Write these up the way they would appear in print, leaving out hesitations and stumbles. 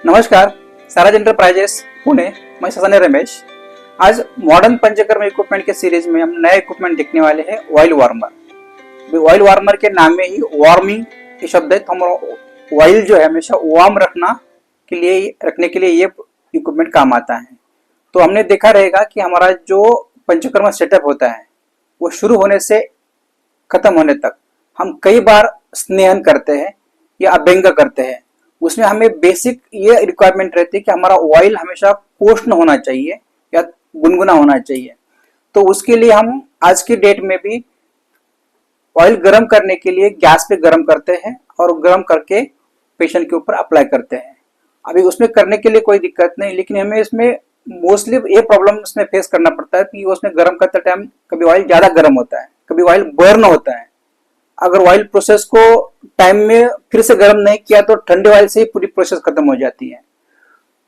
नमस्कार, साराज एंटरप्राइजेस पुणे। मैं ससाने रमेश। आज मॉडर्न पंचकर्म इक्विपमेंट के सीरीज में हम नए इक्विपमेंट देखने वाले हैं, ऑयल वार्मर। ऑयल वार्मर के नाम में ही वार्मिंग ये शब्द है, तो हम ऑयल जो है हमेशा वार्म रखने के लिए ये इक्विपमेंट काम आता है। तो हमने देखा रहेगा कि हमारा जो पंचकर्म सेटअप होता है वो शुरू होने से खत्म होने तक हम कई बार स्नेहन करते हैं या अभ्यंग करते हैं। उसमें हमें बेसिक ये रिक्वायरमेंट रहती है कि हमारा ऑयल हमेशा कोष्ण होना चाहिए या गुनगुना होना चाहिए। तो उसके लिए हम आज की डेट में भी ऑयल गर्म करने के लिए गैस पे गर्म करते हैं और गर्म करके पेशेंट के ऊपर अप्लाई करते हैं। अभी उसमें करने के लिए कोई दिक्कत नहीं, लेकिन हमें इसमें मोस्टली ये प्रॉब्लम उसमें फेस करना पड़ता है कि उसमें गर्म करते टाइम कभी ऑयल ज्यादा गर्म होता है, कभी ऑयल बर्न होता है। अगर ऑयल प्रोसेस को टाइम में फिर से गर्म नहीं किया तो ठंडे ऑयल से ही पूरी प्रोसेस खत्म हो जाती है।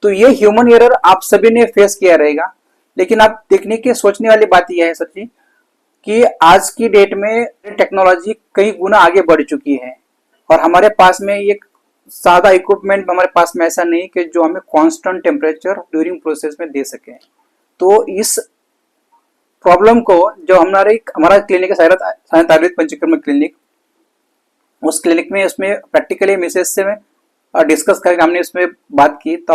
तो ये ह्यूमन एरर आप सभी ने फेस किया रहेगा। लेकिन आप देखने की सोचने वाली बात यह है सच्ची कि आज की डेट में टेक्नोलॉजी कई गुना आगे बढ़ चुकी है और हमारे पास में एक सादा इक्विपमेंट हमारे पास में ऐसा नहीं कि जो हमें कांस्टेंट टेम्परेचर ड्यूरिंग प्रोसेस में दे सके। तो इस प्रॉब्लम को जो हमारा क्लिनिक है सायंत आयुर्वेद पंचकर्म क्लिनिक, उस क्लिनिक में उसमें प्रैक्टिकली मिसेज से डिस्कस करके हमने इसमें बात की, तो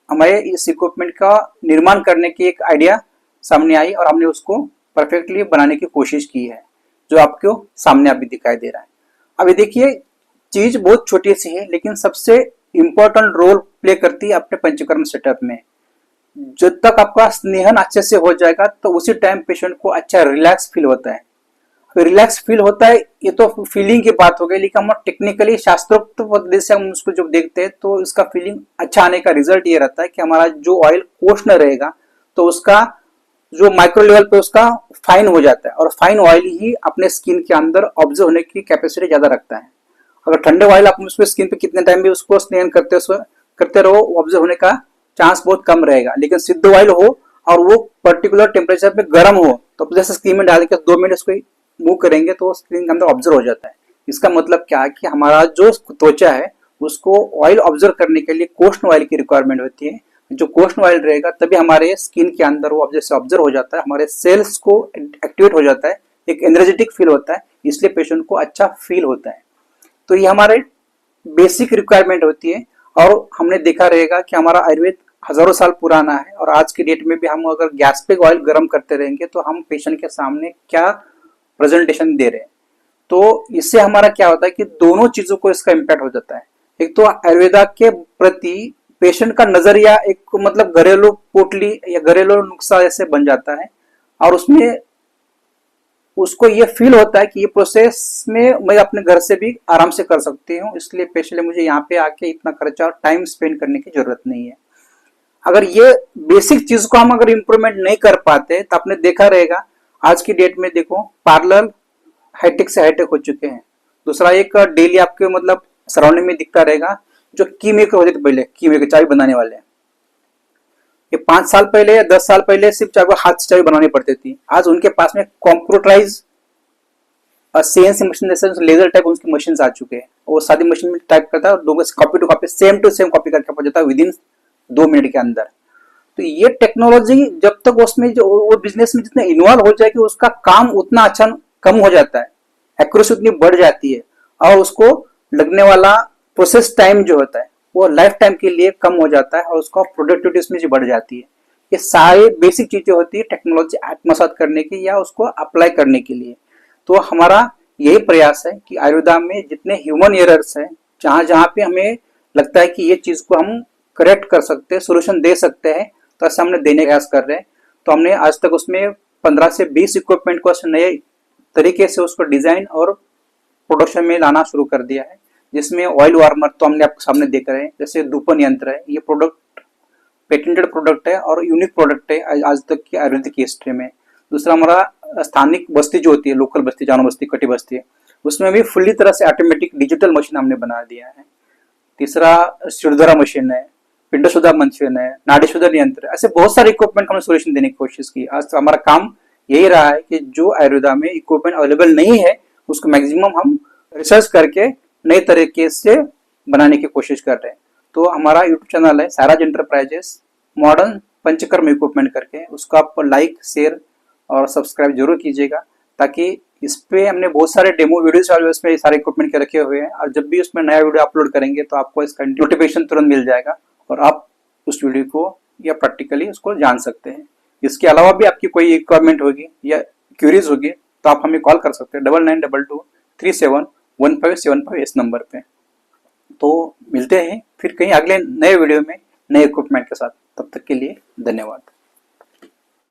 हमारे इस इक्विपमेंट का निर्माण करने की एक आइडिया सामने आई और हमने उसको परफेक्टली बनाने की कोशिश की है, जो आपको सामने अभी दिखाई दे रहा है। अभी देखिए, चीज बहुत छोटी सी है लेकिन सबसे इंपॉर्टेंट रोल प्ले करती है अपने पंचकर्म सेटअप में। जब तक आपका स्नेहन अच्छे से हो जाएगा तो उसी टाइम पेशेंट को अच्छा रिलैक्स फील होता है। रिलैक्स फील होता है ये तो फीलिंग की बात हो गई, लेकिन हम टेक्निकली शास्त्रोक्त पद्धति से हम उसको जब देखते हैं तो इसका फीलिंग अच्छा आने का रिजल्ट ये रहता है कि हमारा जो ऑयल कोष्ण रहेगा तो उसका जो माइक्रो लेवल पे उसका फाइन हो जाता है और फाइन ऑयल ही अपने स्किन के अंदर ऑब्जर्व होने की कैपेसिटी ज्यादा रखता है। अगर ठंडे ऑयल आप उसको स्किन पे कितने टाइम भी उसको स्नेहन करते रहो, ऑब्जर्व होने का चांस बहुत कम रहेगा। लेकिन सिद्ध ऑयल हो और वो पर्टिकुलर टेम्परेचर पे गर्म हो तो जैसे स्किन में डाल के 2 मिनट उसको मूव करेंगे तो स्किन के अंदर ऑब्जर्व हो जाता है। इसका मतलब क्या है कि हमारा जो त्वचा है उसको ऑयल ऑब्जर्व करने के लिए कोष्ण ऑयल की रिक्वायरमेंट होती है। जो कोष्ण ऑयल रहेगा तभी हमारे स्किन के अंदर वो ऑब्जर्व हो जाता है, हमारे सेल्स को एक्टिवेट हो जाता है, एक एनर्जेटिक फील होता है, इसलिए पेशेंट को अच्छा फील होता है। तो ये हमारे बेसिक रिक्वायरमेंट होती है और हमने देखा रहेगा कि हमारा आयुर्वेद हजारों साल पुराना है और आज की डेट में भी हम अगर गैस पे ऑयल गर्म करते रहेंगे तो हम पेशेंट के सामने क्या प्रेजेंटेशन दे रहे हैं। तो इससे हमारा क्या होता है कि दोनों चीजों को इसका इम्पैक्ट हो जाता है। एक तो आयुर्वेदा के प्रति पेशेंट का नजरिया एक मतलब घरेलू पोटली या घरेलू नुस्खा जैसे बन जाता है और उसमें उसको ये फील होता है कि ये प्रोसेस में मैं अपने घर से भी आराम से कर सकती हूँ, इसलिए स्पेशली मुझे यहाँ पे आके इतना खर्चा और टाइम स्पेंड करने की जरूरत नहीं है। अगर ये बेसिक चीज को हम अगर इम्प्रूवमेंट नहीं कर पाते तो आपने देखा रहेगा आज की डेट में देखो पार्लर हाईटेक से हाईटेक हो चुके हैं। दूसरा एक डेली आपके मतलब सराउंडिंग में दिखता रहेगा जो की मेकर होते थे, पहले की मेकर चाय बनाने वाले, ये 5 साल पहले या 10 साल पहले सिर्फ चाय को हाथ से चाय बनानी पड़ती थी। आज उनके पास में कंप्यूटराइज सीएनसी मशीन जैसे लेजर टाइप उनकी मशीन आ चुके हैं। वो सादी मशीन में टाइप करता है, copy to copy same to same copy करके पहुंच जाता है विदिन 2 मिनट के अंदर। तो ये टेक्नोलॉजी जब तक उसमें जो वो बिजनेस में जितना इन्वॉल्व हो जाएगी उसका काम उतना अच्छा कम हो जाता है, एक्यूरेसी उतनी बढ़ जाती है और उसको लगने वाला प्रोसेस टाइम जो होता है वो लाइफ टाइम के लिए कम हो जाता है और उसका प्रोडक्टिविटी उसमें जो बढ़ जाती है। ये सारी बेसिक चीजें होती है टेक्नोलॉजी आत्मसात करने की या उसको अप्लाई करने के लिए। तो हमारा यही प्रयास है कि आयुर्वेदा में जितने ह्यूमन एरर्स हैं, जहां जहां पे हमें लगता है कि ये चीज को हम करेक्ट कर सकते हैं, सोल्यूशन दे सकते हैं, तो ऐसा हमने देने का प्रयास कर रहे हैं। तो हमने आज तक उसमें 15 से 20 इक्विपमेंट को नए तरीके से उसको डिजाइन और प्रोडक्शन में लाना शुरू कर दिया है, जिसमें ऑयल वार्मर तो हमने आपके सामने देख रहे हैं, जैसे धूपन यंत्र है, ये प्रोडक्ट पेटेंटेड प्रोडक्ट है और यूनिक प्रोडक्ट है आज तक की आयुर्वेदिक हिस्ट्री में। दूसरा हमारा स्थानिक बस्ती जो होती है, लोकल बस्ती, जानवर बस्ती, कटी बस्ती है, उसमें भी फुल्ली तरह से ऑटोमेटिक डिजिटल मशीन हमने बना दिया है। तीसरा शिरोधारा मशीन है, पिंड शुद्धा मशीन है, नाड़ी शोधन यंत्र, ऐसे बहुत सारे इक्विपमेंट हमने सोल्यूशन देने की कोशिश की। आज तो हमारा काम यही रहा है कि जो आयुर्वेदा में इक्विपमेंट अवेलेबल नहीं है उसको मैक्सिमम हम रिसर्च करके नए तरीके से बनाने की कोशिश कर रहे हैं। तो हमारा यूट्यूब चैनल है साराज एंटरप्राइजेस मॉडर्न पंचकर्म इक्विपमेंट करके, उसको आप लाइक शेयर और सब्सक्राइब जरूर कीजिएगा, ताकि इस पे हमने बहुत सारे डेमो वीडियोस वाले उसमें सारे इक्विपमेंट के रखे हुए हैं, और जब भी उसमें नया वीडियो अपलोड करेंगे तो आपको इसका नोटिफिकेशन तुरंत मिल जाएगा और आप उस वीडियो को या प्रैक्टिकली उसको जान सकते हैं। इसके अलावा भी आपकी कोई रिक्वायरमेंट होगी या क्यूरीज होगी तो आप हमें कॉल कर सकते हैं 9922371575 इस नंबर पे। तो मिलते हैं फिर कहीं अगले नए वीडियो में नए इक्विपमेंट के साथ, तब तक के लिए धन्यवाद।